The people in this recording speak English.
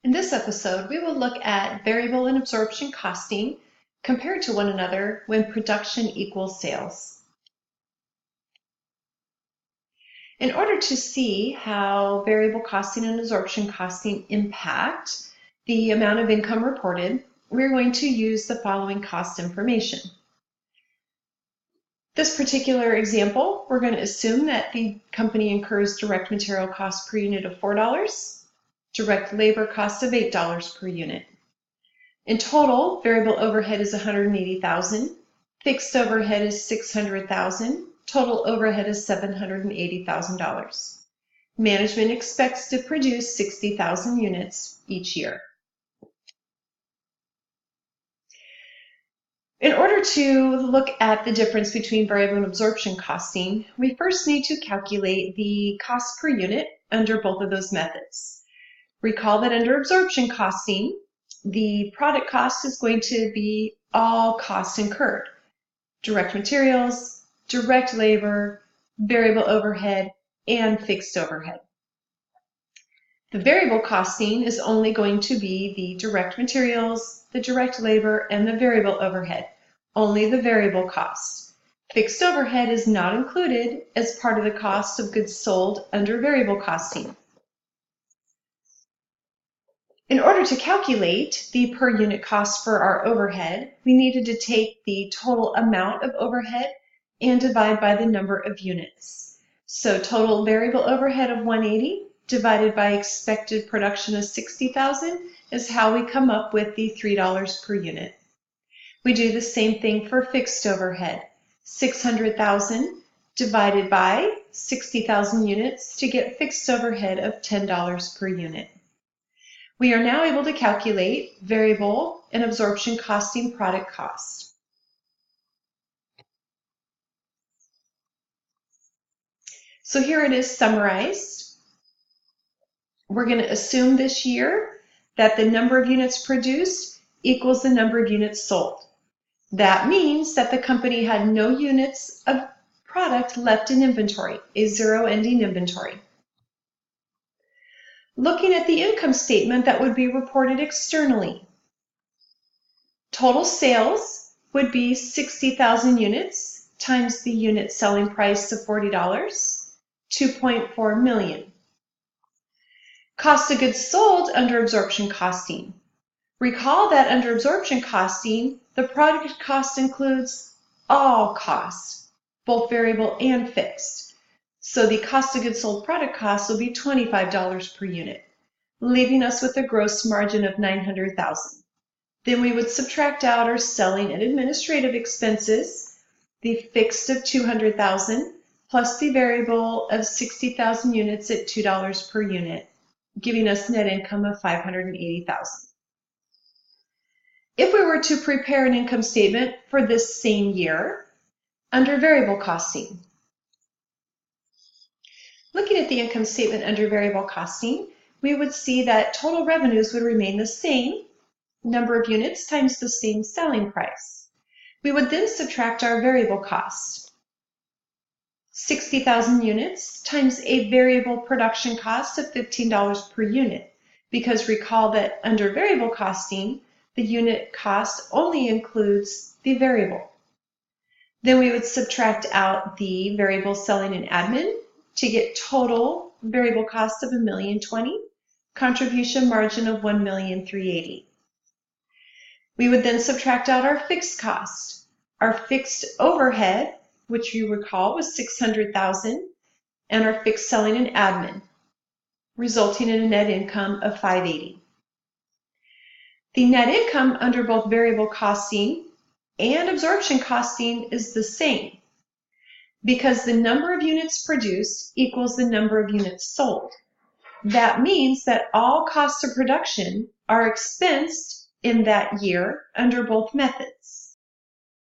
In this episode, we will look at variable and absorption costing compared to one another when production equals sales. In order to see how variable costing and absorption costing impact the amount of income reported, we're going to use the following cost information. This particular example, we're going to assume that the company incurs direct material cost per unit of $4, direct labor cost of $8 per unit. In total, variable overhead is $180,000, fixed overhead is $600,000, total overhead is $780,000. Management expects to produce 60,000 units each year. In order to look at the difference between variable and absorption costing, we first need to calculate the cost per unit under both of those methods. Recall that under absorption costing, the product cost is going to be all costs incurred: direct materials, direct labor, variable overhead, and fixed overhead. The variable costing is only going to be the direct materials, the direct labor, and the variable overhead, only the variable cost. Fixed overhead is not included as part of the cost of goods sold under variable costing. In order to calculate the per unit cost for our overhead, we needed to take the total amount of overhead and divide by the number of units. So total variable overhead of 180 divided by expected production of 60,000 is how we come up with the $3 per unit. We do the same thing for fixed overhead. 600,000 divided by 60,000 units to get fixed overhead of $10 per unit. We are now able to calculate variable and absorption costing product cost. So here it is summarized. We're going to assume this year that the number of units produced equals the number of units sold. That means that the company had no units of product left in inventory, a zero ending inventory. Looking at the income statement that would be reported externally, total sales would be 60,000 units times the unit selling price of $40, $2.4 million. Cost of goods sold under absorption costing. Recall that under absorption costing, the product cost includes all costs, both variable and fixed. So the cost of goods sold product cost will be $25 per unit, leaving us with a gross margin of $900,000. Then we would subtract out our selling and administrative expenses, the fixed of $200,000 plus the variable of 60,000 units at $2 per unit, giving us net income of $580,000. If we were to prepare an income statement for this same year under variable costing, looking at the income statement under variable costing, we would see that total revenues would remain the same, number of units times the same selling price. We would then subtract our variable cost, 60,000 units times a variable production cost of $15 per unit, because recall that under variable costing, the unit cost only includes the variable. Then we would subtract out the variable selling and admin to get total variable cost of $1,020,000, contribution margin of $1,380,000. We would then subtract out our fixed cost. Our fixed overhead, which you recall was $600,000, and our fixed selling and admin, resulting in a net income of $580,000. The net income under both variable costing and absorption costing is the same, because the number of units produced equals the number of units sold. That means that all costs of production are expensed in that year under both methods.